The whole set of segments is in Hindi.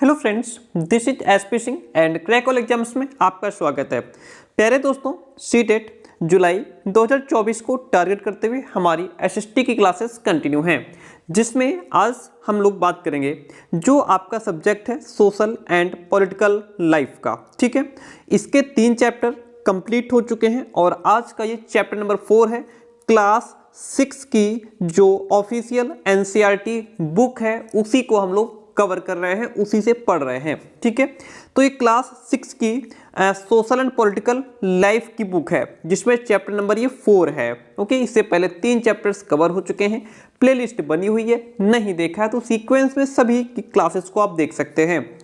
Hello friends, this is SP Singh and crack all exams में आपका स्वागत है। प्यारे दोस्तों, सीटेट जुलाई 2024 को टारगेट करते हुए हमारी एसएसटी की क्लासेस कंटिन्यू हैं, जिसमें आज हम लोग बात करेंगे जो आपका सब्जेक्ट है सोशल एंड पॉलिटिकल लाइफ का। ठीक है, इसके 3 चैप्टर कंप्लीट हो चुके हैं और आज का ये चैप्टर नंबर 4 है। क्लास 6 की जो ऑफिशियल एनसीईआरटी बुक है उसी को हम लोग कवर कर रहे हैं, उसी से पढ़ रहे हैं। ठीक है, तो ये क्लास 6 की सोशल एंड पॉलिटिकल लाइफ की बुक है, जिसमें चैप्टर नंबर ये 4 है। ओके, इससे पहले 3 चैप्टर्स कवर हो चुके हैं, प्लेलिस्ट बनी हुई है, नहीं देखा है तो सीक्वेंस में सभी की क्लासेस को आप देख सकते हैं।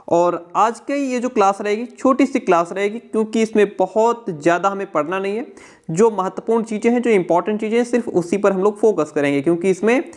और आज के ये जो क्लास रहेगी छोटी सी क्लास रहेगी, क्योंकि इसमें बहुत ज़्यादा हमें पढ़ना नहीं है। जो महत्वपूर्ण चीज़ें हैं, जो इंपॉर्टेंट चीज़ें हैं, सिर्फ उसी पर हम लोग फोकस करेंगे, क्योंकि इसमें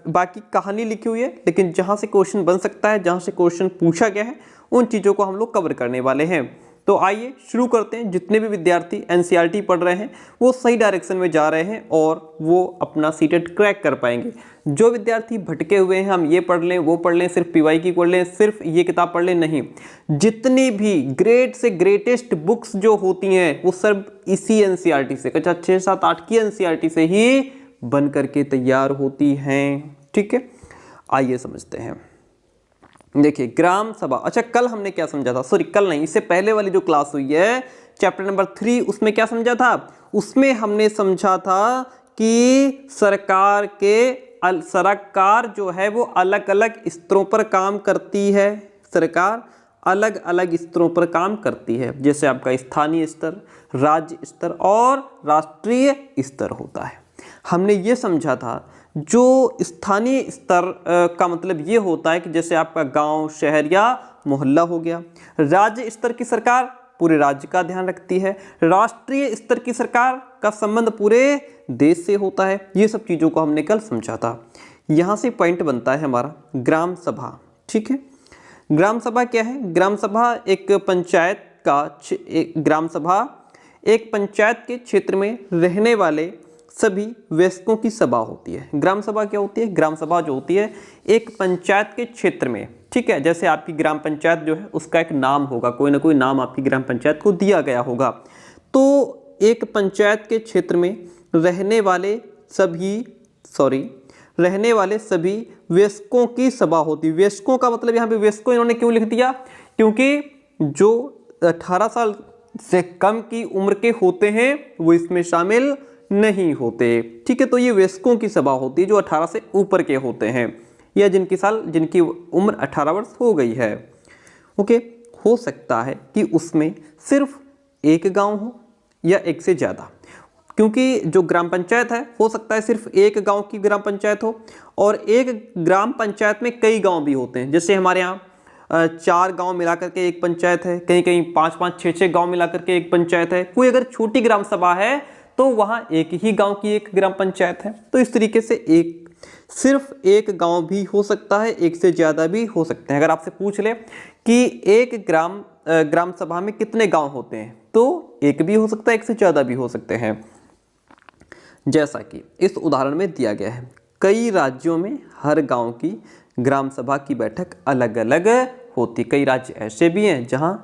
बाकी कहानी लिखी हुई है, लेकिन जहाँ से क्वेश्चन बन सकता है, जहाँ से क्वेश्चन पूछा गया है, उन चीज़ों को हम लोग कवर करने वाले हैं। तो आइए शुरू करते हैं। जितने भी विद्यार्थी एनसीईआरटी पढ़ रहे हैं वो सही डायरेक्शन में जा रहे हैं और वो अपना सीटेट क्रैक कर पाएंगे। जो विद्यार्थी भटके हुए हैं, हम ये पढ़ लें वो पढ़ लें, सिर्फ पीवाई की पढ़ लें, सिर्फ ये किताब पढ़ लें, नहीं, जितनी भी ग्रेट से ग्रेटेस्ट बुक्स जो होती हैं वो सब इसी एनसीईआरटी से, कक्षा 6, 7, 8 की एनसीईआरटी से ही बन करके तैयार होती हैं। ठीक है, आइए समझते हैं। देखिए, ग्राम सभा। अच्छा, कल हमने क्या समझा था? सॉरी, कल नहीं, इससे पहले वाली जो क्लास हुई है चैप्टर नंबर 3, उसमें क्या समझा था? उसमें हमने समझा था कि सरकार जो है वो अलग अलग स्तरों पर काम करती है। सरकार अलग अलग स्तरों पर काम करती है, जैसे आपका स्थानीय स्तर, राज्य स्तर और राष्ट्रीय स्तर होता है। हमने ये समझा था जो स्थानीय स्तर का मतलब ये होता है कि जैसे आपका गांव, शहर या मोहल्ला हो गया। राज्य स्तर की सरकार पूरे राज्य का ध्यान रखती है। राष्ट्रीय स्तर की सरकार का संबंध पूरे देश से होता है। ये सब चीज़ों को हमने कल समझा था। यहाँ से पॉइंट बनता है हमारा ग्राम सभा। ठीक है, ग्राम सभा क्या है? ग्राम सभा एक पंचायत ग्राम सभा एक पंचायत के क्षेत्र में रहने वाले सभी वयस्कों की सभा होती है। ग्राम सभा क्या होती है? ग्राम सभा जो होती है एक पंचायत के क्षेत्र में, ठीक है, जैसे आपकी ग्राम पंचायत जो है उसका एक नाम होगा, कोई ना कोई नाम आपकी ग्राम पंचायत को दिया गया होगा। तो एक पंचायत के क्षेत्र में रहने वाले सभी वयस्कों की सभा होती है। वयस्कों का मतलब यहाँ पे वयस्कों इन्होंने क्यों लिख दिया? क्योंकि जो 18 साल से कम की उम्र के होते हैं वो इसमें शामिल नहीं होते। ठीक है, तो ये वयस्कों की सभा होती है जो 18 से ऊपर के होते हैं या जिनकी उम्र 18 वर्ष हो गई है। ओके, हो सकता है कि उसमें सिर्फ एक गांव हो या एक से ज़्यादा, क्योंकि जो ग्राम पंचायत है हो सकता है सिर्फ एक गांव की ग्राम पंचायत हो, और एक ग्राम पंचायत में कई गांव भी होते हैं। जैसे हमारे यहाँ 4 गांव मिलाकर के एक पंचायत है, कहीं कहीं 5-5, 6-6 गांव मिलाकर के एक पंचायत है। कोई अगर छोटी ग्राम सभा है तो वहाँ एक ही गांव की एक ग्राम पंचायत है। तो इस तरीके से सिर्फ एक गांव भी हो सकता है, एक से ज़्यादा भी हो सकते हैं। अगर आपसे पूछ ले कि एक ग्राम सभा में कितने गांव होते हैं, तो एक भी हो सकता है, एक से ज़्यादा भी हो सकते हैं। जैसा कि इस उदाहरण में दिया गया है, कई राज्यों में हर गांव की ग्राम सभा की बैठक अलग अलग होती। कई राज्य ऐसे भी हैं जहां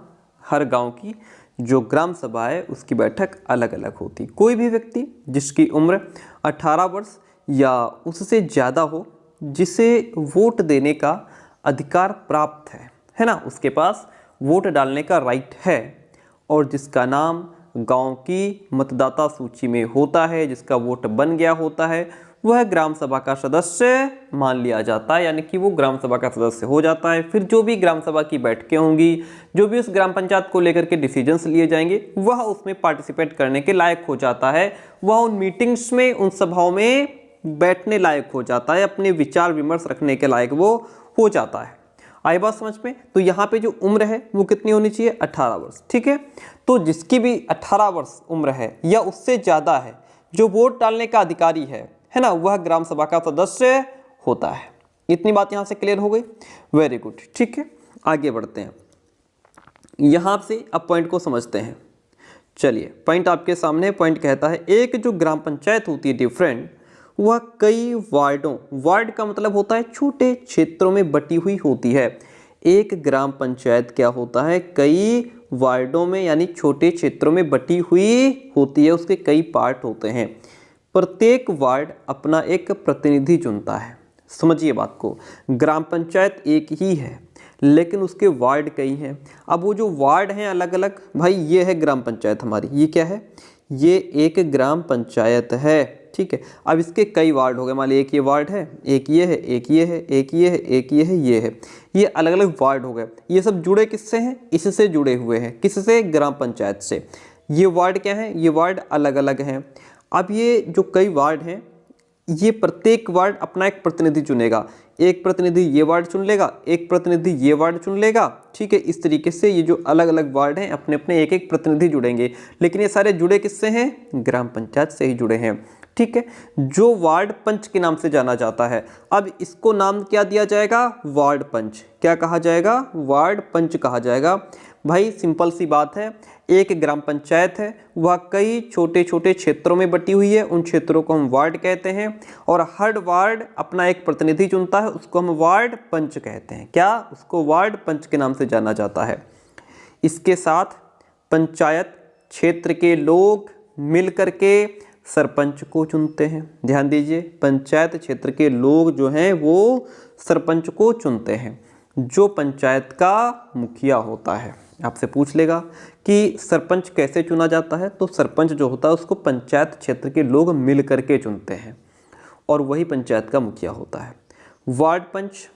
हर गांव की जो ग्राम सभा है उसकी बैठक अलग अलग होती। कोई भी व्यक्ति जिसकी उम्र 18 वर्ष या उससे ज़्यादा हो, जिसे वोट देने का अधिकार प्राप्त है ना, उसके पास वोट डालने का राइट है, और जिसका नाम गांव की मतदाता सूची में होता है, जिसका वोट बन गया होता है, वह ग्राम सभा का सदस्य मान लिया जाता है, यानी कि वो ग्राम सभा का सदस्य हो जाता है। फिर जो भी ग्राम सभा की बैठकें होंगी, जो भी उस ग्राम पंचायत को लेकर के डिसीजंस लिए जाएंगे, वह उसमें पार्टिसिपेट करने के लायक हो जाता है। वह उन मीटिंग्स में, उन सभाओं में बैठने लायक हो जाता है, अपने विचार विमर्श रखने के लायक वो हो जाता है। आई बात समझ में? तो यहाँ पे जो उम्र है वो कितनी होनी चाहिए? 18 वर्ष। ठीक है, तो जिसकी भी 18 वर्ष उम्र है या उससे ज़्यादा है, जो वोट डालने का अधिकारी है ना, वह ग्राम सभा का सदस्य होता है। इतनी बात यहाँ से क्लियर हो गई? Very good. ठीक है, आगे बढ़ते हैं। यहाँ से अब पॉइंट को समझते हैं। चलिए, पॉइंट आपके सामने। पॉइंट कहता है एक जो ग्राम पंचायत होती है डिफरेंट, वह कई वार्ड का मतलब होता है छोटे क्षेत्रों में बटी हुई होती है। एक ग्राम पंचायत क्या होता है, कई वार्डों में यानी छोटे क्षेत्रों में बटी हुई होती है, उसके कई पार्ट होते हैं। प्रत्येक वार्ड अपना एक प्रतिनिधि चुनता है। समझिए बात को, ग्राम पंचायत एक ही है लेकिन उसके वार्ड कई हैं। अब वो जो वार्ड हैं अलग अलग, भाई ये है ग्राम पंचायत हमारी, ये क्या है, ये एक ग्राम पंचायत है, ठीक है। अब इसके कई वार्ड हो गए, मान लीजिए एक ये वार्ड है, एक ये है, एक ये है, एक ये है, एक ये है, ये है, ये अलग अलग वार्ड हो गए। ये सब जुड़े किससे हैं, इससे जुड़े हुए हैं, किससे, ग्राम पंचायत से। ये वार्ड क्या है, ये वार्ड अलग अलग हैं। अब ये जो कई वार्ड हैं, ये प्रत्येक वार्ड अपना एक प्रतिनिधि चुनेगा। एक प्रतिनिधि ये वार्ड चुन लेगा, एक प्रतिनिधि ये वार्ड चुन लेगा, ठीक है। इस तरीके से ये जो अलग अलग वार्ड हैं अपने अपने एक एक प्रतिनिधि जुड़ेंगे, लेकिन ये सारे जुड़े किससे हैं, ग्राम पंचायत से ही जुड़े हैं, ठीक है। जो वार्ड पंच के नाम से जाना जाता है। अब इसको नाम क्या दिया जाएगा, वार्ड पंच। क्या कहा जाएगा, वार्ड पंच कहा जाएगा। भाई सिंपल सी बात है, एक ग्राम पंचायत है, वह कई छोटे छोटे क्षेत्रों में बटी हुई है, उन क्षेत्रों को हम वार्ड कहते हैं, और हर वार्ड अपना एक प्रतिनिधि चुनता है, उसको हम वार्ड पंच कहते हैं। क्या, उसको वार्ड पंच के नाम से जाना जाता है। इसके साथ पंचायत क्षेत्र के लोग मिल करके सरपंच को चुनते हैं। ध्यान दीजिए, पंचायत क्षेत्र के लोग जो हैं वो सरपंच को चुनते हैं, जो पंचायत का मुखिया होता है। आपसे पूछ लेगा कि सरपंच कैसे चुना जाता है, तो सरपंच जो होता है उसको पंचायत क्षेत्र के लोग मिल करके चुनते हैं और वही पंचायत का मुखिया होता है। वार्ड पंच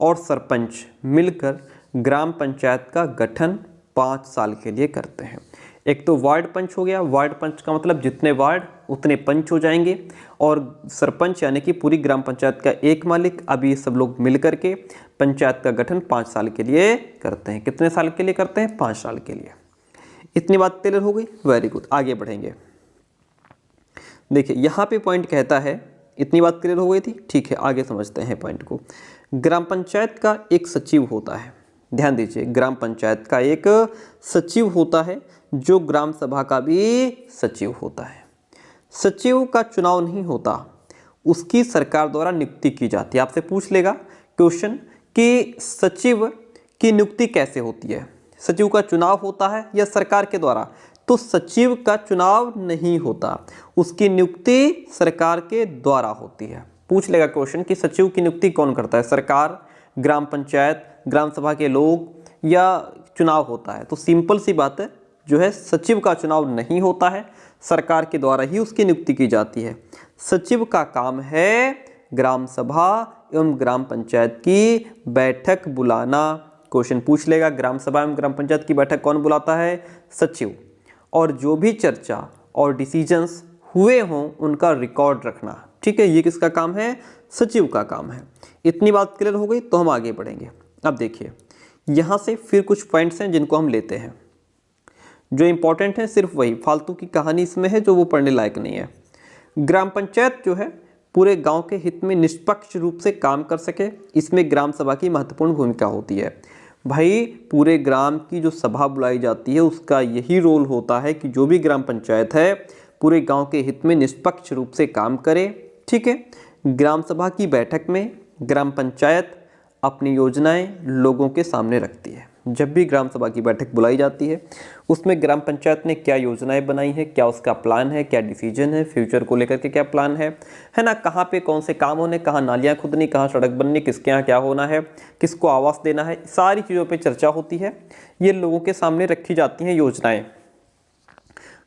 और सरपंच मिलकर ग्राम पंचायत का गठन 5 साल के लिए करते हैं। एक तो वार्ड पंच हो गया, वार्ड पंच का मतलब जितने वार्ड उतने पंच हो जाएंगे, और सरपंच यानी कि पूरी ग्राम पंचायत का एक मालिक। अब ये सब लोग मिल करके पंचायत का गठन 5 साल के लिए करते हैं। कितने साल के लिए करते हैं, 5 साल के लिए। इतनी बात क्लियर हो गई, वेरी गुड। आगे बढ़ेंगे। देखिए यहाँ पे पॉइंट कहता है, इतनी बात क्लियर हो गई थी, ठीक है। आगे समझते हैं पॉइंट को। ग्राम पंचायत का एक सचिव होता है। ध्यान दीजिए, ग्राम पंचायत का एक सचिव होता है, जो ग्राम सभा का भी सचिव होता है। सचिव का चुनाव नहीं होता, उसकी सरकार द्वारा नियुक्ति की जाती है। आपसे पूछ लेगा क्वेश्चन कि सचिव की नियुक्ति कैसे होती है, सचिव का चुनाव होता है या सरकार के द्वारा, तो सचिव का चुनाव नहीं होता, उसकी नियुक्ति सरकार के द्वारा होती है। पूछ लेगा क्वेश्चन कि सचिव की नियुक्ति कौन करता है, सरकार, ग्राम पंचायत, ग्राम सभा के लोग, या चुनाव होता है, तो सिंपल सी बात है, जो है सचिव का चुनाव नहीं होता है, सरकार के द्वारा ही उसकी नियुक्ति की जाती है। सचिव का काम है ग्राम सभा एवं ग्राम पंचायत की बैठक बुलाना। क्वेश्चन पूछ लेगा, ग्राम सभा एवं ग्राम पंचायत की बैठक कौन बुलाता है, सचिव। और जो भी चर्चा और डिसीजंस हुए हों उनका रिकॉर्ड रखना, ठीक है, ये किसका काम है, सचिव का काम है। इतनी बात क्लियर हो गई, तो हम आगे बढ़ेंगे। अब देखिए यहाँ से फिर कुछ पॉइंट्स हैं जिनको हम लेते हैं, जो इंपॉर्टेंट है, सिर्फ वही, फालतू की कहानी इसमें है जो वो पढ़ने लायक नहीं है। ग्राम पंचायत जो है पूरे गांव के हित में निष्पक्ष रूप से काम कर सके, इसमें ग्राम सभा की महत्वपूर्ण भूमिका होती है। भाई पूरे ग्राम की जो सभा बुलाई जाती है उसका यही रोल होता है कि जो भी ग्राम पंचायत है पूरे गांव के हित में निष्पक्ष रूप से काम करे, ठीक है। ग्राम सभा की बैठक में ग्राम पंचायत अपनी योजनाएं लोगों के सामने रखती है। जब भी ग्राम सभा की बैठक बुलाई जाती है उसमें ग्राम पंचायत ने क्या योजनाएं बनाई है, क्या उसका प्लान है, क्या डिसीजन है, फ्यूचर को लेकर के क्या प्लान है ना, कहाँ पे कौन से काम होने, कहाँ नालियाँ खुदनी, कहाँ सड़क बननी, किसके यहाँ क्या होना है, किसको आवास देना है, सारी चीज़ों पे चर्चा होती है। ये लोगों के सामने रखी जाती हैं योजनाएँ।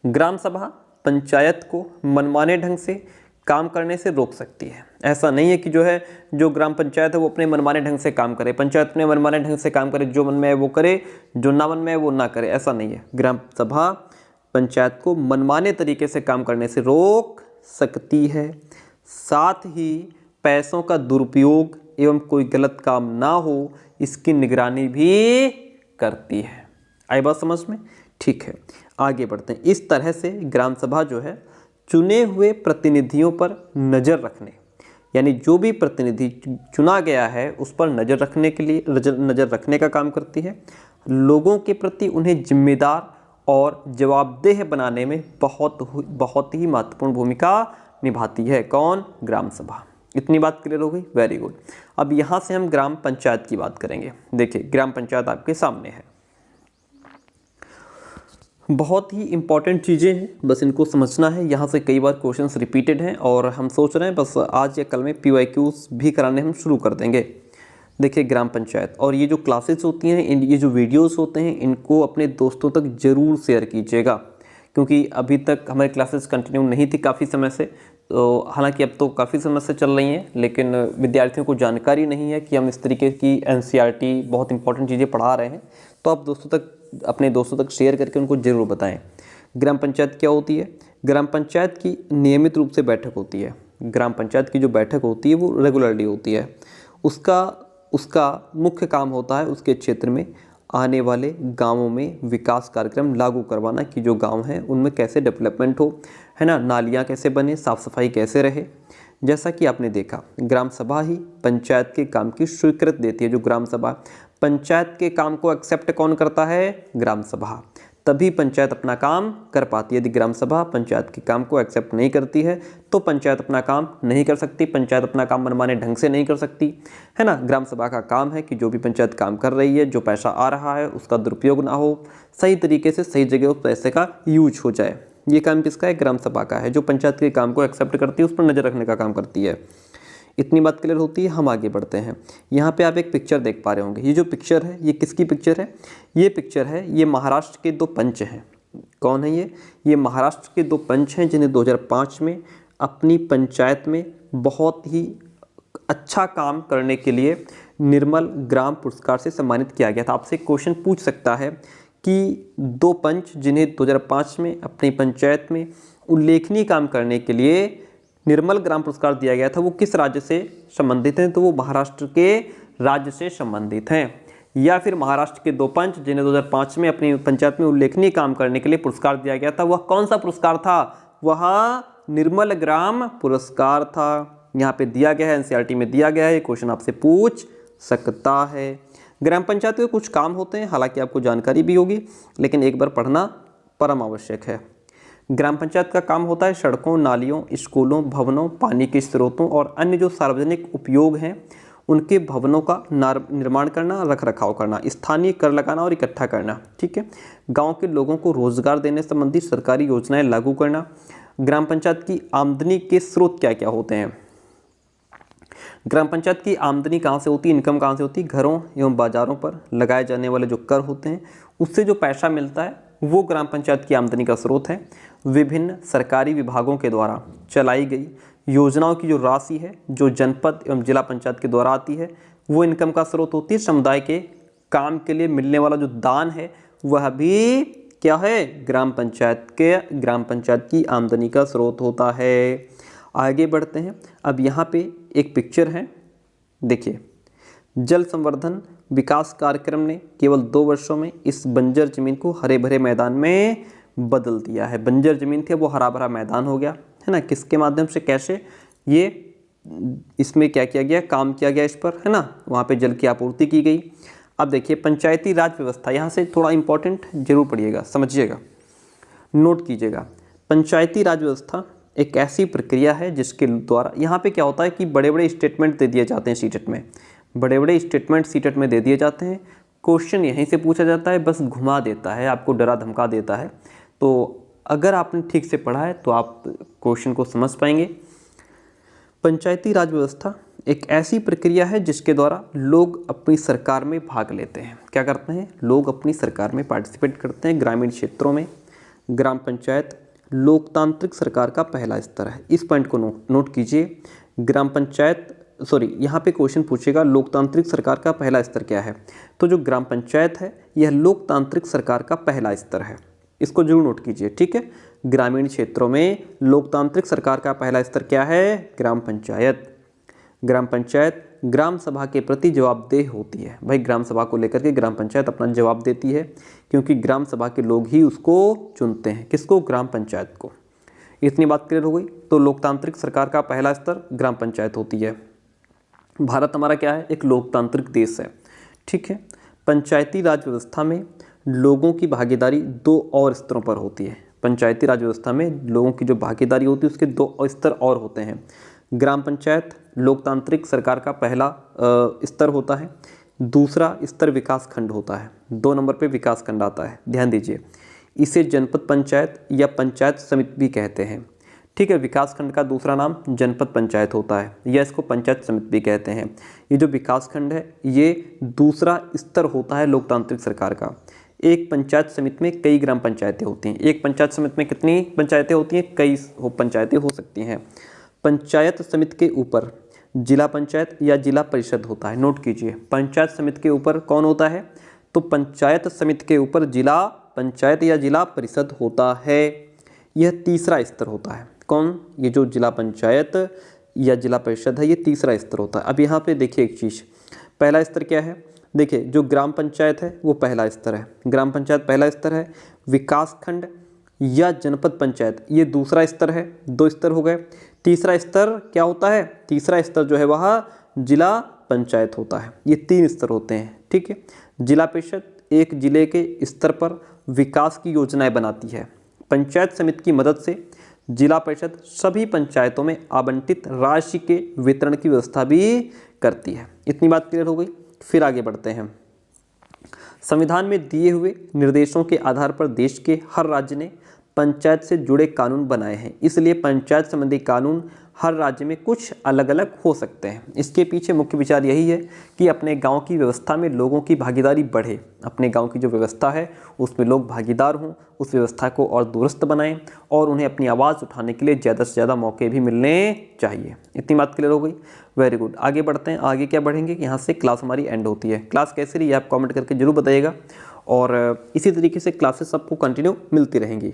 ग्राम सभा पंचायत को मनमाने ढंग से काम करने से रोक सकती है। ऐसा नहीं है कि जो है जो ग्राम पंचायत है वो अपने मनमाने ढंग से काम करे, पंचायत अपने मनमाने ढंग से काम करे, जो मन में है वो करे, जो ना मन में है वो ना करे, ऐसा नहीं है। ग्राम सभा पंचायत को मनमाने तरीके से काम करने से रोक सकती है। साथ ही पैसों का दुरुपयोग एवं कोई गलत काम ना हो इसकी निगरानी भी करती है। आई बात समझ में, ठीक है। आगे बढ़ते हैं। इस तरह से ग्राम सभा जो है चुने हुए प्रतिनिधियों पर नज़र रखने, यानी जो भी प्रतिनिधि चुना गया है उस पर नज़र रखने के लिए नज़र रखने का काम करती है। लोगों के प्रति उन्हें जिम्मेदार और जवाबदेह बनाने में बहुत ही महत्वपूर्ण भूमिका निभाती है। कौन? ग्राम सभा। इतनी बात क्लियर हो गई, वेरी गुड। अब यहाँ से हम ग्राम पंचायत की बात करेंगे। देखिए ग्राम पंचायत आपके सामने है, बहुत ही इंपॉर्टेंट चीज़ें हैं, बस इनको समझना है। यहाँ से कई बार क्वेश्चंस रिपीटेड हैं और हम सोच रहे हैं बस आज या कल में PYQs भी कराने हम शुरू कर देंगे। देखिए ग्राम पंचायत, और ये जो क्लासेस होती हैं, ये जो वीडियोस होते हैं, इनको अपने दोस्तों तक ज़रूर शेयर कीजिएगा, क्योंकि अभी तक हमारी क्लासेस कंटिन्यू नहीं थी काफ़ी समय से। तो हालांकि अब तो काफ़ी समय से चल रही हैं, लेकिन विद्यार्थियों को जानकारी नहीं है कि हम इस तरीके की NCERT बहुत इंपॉर्टेंट चीज़ें पढ़ा रहे हैं। तो आप अपने दोस्तों तक शेयर करके उनको ज़रूर बताएं। ग्राम पंचायत क्या होती है? ग्राम पंचायत की नियमित रूप से बैठक होती है। ग्राम पंचायत की जो बैठक होती है वो रेगुलरली होती है। उसका मुख्य काम होता है उसके क्षेत्र में आने वाले गांवों में विकास कार्यक्रम लागू करवाना, कि जो गांव हैं उनमें कैसे डेवलपमेंट हो, है ना, नालियाँ कैसे बने, साफ़ सफाई कैसे रहे। जैसा कि आपने देखा, ग्राम सभा ही पंचायत के काम की स्वीकृति देती है। जो ग्राम सभा, पंचायत के काम को एक्सेप्ट कौन करता है? ग्राम सभा। तभी पंचायत अपना काम कर पाती है। यदि ग्राम सभा पंचायत के काम को एक्सेप्ट नहीं करती है तो पंचायत अपना काम नहीं कर सकती, पंचायत अपना काम मनमाने ढंग से नहीं कर सकती, है ना। ग्राम सभा का काम है कि जो भी पंचायत काम कर रही है, जो पैसा आ रहा है उसका दुरुपयोग ना हो, सही तरीके से सही जगह उस पैसे का यूज हो जाए। ये काम किसका है? ग्राम सभा का है, जो पंचायत के काम को एक्सेप्ट करती है, उस पर नज़र रखने का काम करती है। इतनी बात क्लियर होती है। हम आगे बढ़ते हैं। यहाँ पे आप एक पिक्चर देख पा रहे होंगे। ये जो पिक्चर है ये किसकी पिक्चर है? ये पिक्चर है, ये महाराष्ट्र के दो पंच हैं। कौन है ये? ये महाराष्ट्र के दो पंच हैं जिन्हें 2005 में अपनी पंचायत में बहुत ही अच्छा काम करने के लिए निर्मल ग्राम पुरस्कार से सम्मानित किया गया था। आपसे क्वेश्चन पूछ सकता है कि दो पंच जिन्हें 2005 में अपनी पंचायत में उल्लेखनीय काम करने के लिए निर्मल ग्राम पुरस्कार दिया गया था, वो किस राज्य से संबंधित हैं? तो वो महाराष्ट्र के राज्य से संबंधित हैं। या फिर महाराष्ट्र के दो पंच जिन्हें 2005 में अपनी पंचायत में उल्लेखनीय काम करने के लिए पुरस्कार दिया गया था, वह कौन सा पुरस्कार था? वह निर्मल ग्राम पुरस्कार था। यहाँ पे दिया गया है, NCERT में दिया गया है, क्वेश्चन आपसे पूछ सकता है। ग्राम पंचायत के कुछ काम होते हैं, हालांकि आपको जानकारी भी होगी, लेकिन एक बार पढ़ना परम आवश्यक है। ग्राम पंचायत का काम होता है सड़कों, नालियों, स्कूलों, भवनों, पानी के स्रोतों और अन्य जो सार्वजनिक उपयोग हैं उनके भवनों का निर्माण करना, रख रखाव करना, स्थानीय कर लगाना और इकट्ठा करना। ठीक है। गांव के लोगों को रोजगार देने संबंधी सरकारी योजनाएं लागू करना। ग्राम पंचायत की आमदनी के स्रोत क्या क्या होते हैं? ग्राम पंचायत की आमदनी कहाँ से होती है? इनकम कहाँ से होती है? घरों एवं बाजारों पर लगाए जाने वाले जो कर होते हैं उससे जो पैसा मिलता है वो ग्राम पंचायत की आमदनी का स्रोत है। विभिन्न सरकारी विभागों के द्वारा चलाई गई योजनाओं की जो राशि है जो जनपद एवं जिला पंचायत के द्वारा आती है वो इनकम का स्रोत होती है। समुदाय के काम के लिए मिलने वाला जो दान है वह भी क्या है? ग्राम पंचायत की आमदनी का स्रोत होता है। आगे बढ़ते हैं। अब यहाँ पे एक पिक्चर है, देखिए। जल संवर्धन विकास कार्यक्रम ने केवल 2 वर्षों में इस बंजर जमीन को हरे भरे मैदान में बदल दिया है। बंजर जमीन थी वो हरा भरा मैदान हो गया, है ना। किसके माध्यम से, कैसे? ये इसमें क्या किया गया? काम किया गया इस पर, है ना। वहाँ पे जल की आपूर्ति की गई। अब देखिए पंचायती राज व्यवस्था, यहाँ से थोड़ा इंपॉर्टेंट जरूर पढ़िएगा, समझिएगा, नोट कीजिएगा। पंचायती राज व्यवस्था एक ऐसी प्रक्रिया है जिसके द्वारा, यहाँ पे क्या होता है कि बड़े बड़े स्टेटमेंट दे दिए जाते हैं सीटेट में, बड़े स्टेटमेंट सीटेट में दे दिए जाते हैं। क्वेश्चन यहीं से पूछा जाता है, बस घुमा देता है, आपको डरा धमका देता है। तो अगर आपने ठीक से पढ़ा है तो आप क्वेश्चन को समझ पाएंगे। पंचायती राज व्यवस्था एक ऐसी प्रक्रिया है जिसके द्वारा लोग अपनी सरकार में भाग लेते हैं। क्या करते हैं? लोग अपनी सरकार में पार्टिसिपेट करते हैं। ग्रामीण क्षेत्रों में ग्राम पंचायत लोकतांत्रिक सरकार का पहला स्तर है। इस पॉइंट को नोट कीजिए। ग्राम पंचायत, यहाँ पे क्वेश्चन पूछेगा लोकतांत्रिक सरकार का पहला स्तर क्या है? तो जो ग्राम पंचायत है यह लोकतांत्रिक सरकार का पहला स्तर है। इसको जरूर नोट कीजिए, ठीक है। ग्रामीण क्षेत्रों में लोकतांत्रिक सरकार का पहला स्तर क्या है? ग्राम पंचायत। ग्राम पंचायत ग्राम सभा के प्रति जवाबदेह होती है। भाई ग्राम सभा को लेकर के ग्राम पंचायत अपना जवाब देती है, क्योंकि ग्राम सभा के लोग ही उसको चुनते हैं। किसको? ग्राम पंचायत को। इतनी बात क्लियर हो गई। तो लोकतांत्रिक सरकार का पहला स्तर ग्राम पंचायत होती है। भारत हमारा क्या है? एक लोकतांत्रिक देश है, ठीक है। पंचायती राज व्यवस्था में लोगों की भागीदारी 2 और स्तरों पर होती है। पंचायती राज व्यवस्था में लोगों की जो भागीदारी होती है उसके 2 स्तर और होते हैं। ग्राम पंचायत लोकतांत्रिक सरकार का पहला स्तर होता है। दूसरा स्तर विकास खंड होता है। 2 नंबर पे विकास खंड आता है, ध्यान दीजिए। इसे जनपद पंचायत या पंचायत समिति भी कहते हैं। ठीक है, विकास खंड का दूसरा नाम जनपद पंचायत होता है या इसको पंचायत समिति भी कहते हैं। ये जो विकास खंड है ये दूसरा स्तर होता है लोकतांत्रिक सरकार का। एक पंचायत समिति में कई ग्राम पंचायतें होती हैं। एक पंचायत समिति में कितनी पंचायतें होती हैं? कई पंचायतें हो सकती हैं। पंचायत समिति के ऊपर जिला पंचायत या जिला परिषद होता है। नोट कीजिए, पंचायत समिति के ऊपर कौन होता है? तो पंचायत समिति के ऊपर जिला पंचायत या जिला परिषद होता है। यह तीसरा स्तर होता है। कौन? ये जो जिला पंचायत या जिला परिषद है, ये तीसरा स्तर होता है। अब यहाँ पे देखिए एक चीज़, पहला स्तर क्या है? देखिए, जो ग्राम पंचायत है वो पहला स्तर है। ग्राम पंचायत पहला स्तर है। विकास खंड या जनपद पंचायत ये दूसरा स्तर है। 2 स्तर हो गए। तीसरा स्तर क्या होता है? तीसरा स्तर जो है वह जिला पंचायत होता है। ये 3 स्तर होते हैं। ठीक है, जिला परिषद एक जिले के स्तर पर विकास की योजनाएं बनाती है। पंचायत समिति की मदद से जिला परिषद सभी पंचायतों में आवंटित राशि के वितरण की व्यवस्था भी करती है। इतनी बात क्लियर हो गई। फिर आगे बढ़ते हैं। संविधान में दिए हुए निर्देशों के आधार पर देश के हर राज्य ने पंचायत से जुड़े कानून बनाए हैं। इसलिए पंचायत संबंधी कानून हर राज्य में कुछ अलग अलग हो सकते हैं। इसके पीछे मुख्य विचार यही है कि अपने गांव की व्यवस्था में लोगों की भागीदारी बढ़े। अपने गांव की जो व्यवस्था है उसमें लोग भागीदार हों, उस व्यवस्था को और दुरुस्त बनाएं और उन्हें अपनी आवाज़ उठाने के लिए ज़्यादा से ज़्यादा मौके भी मिलने चाहिए। इतनी बात क्लियर हो गई। Very good. आगे बढ़ते हैं। आगे क्या बढ़ेंगे कि यहाँ से क्लास हमारी एंड होती है। क्लास कैसी रही आप कमेंट करके जरूर बताइएगा और इसी तरीके से क्लासेस सबको कंटिन्यू मिलती रहेंगी।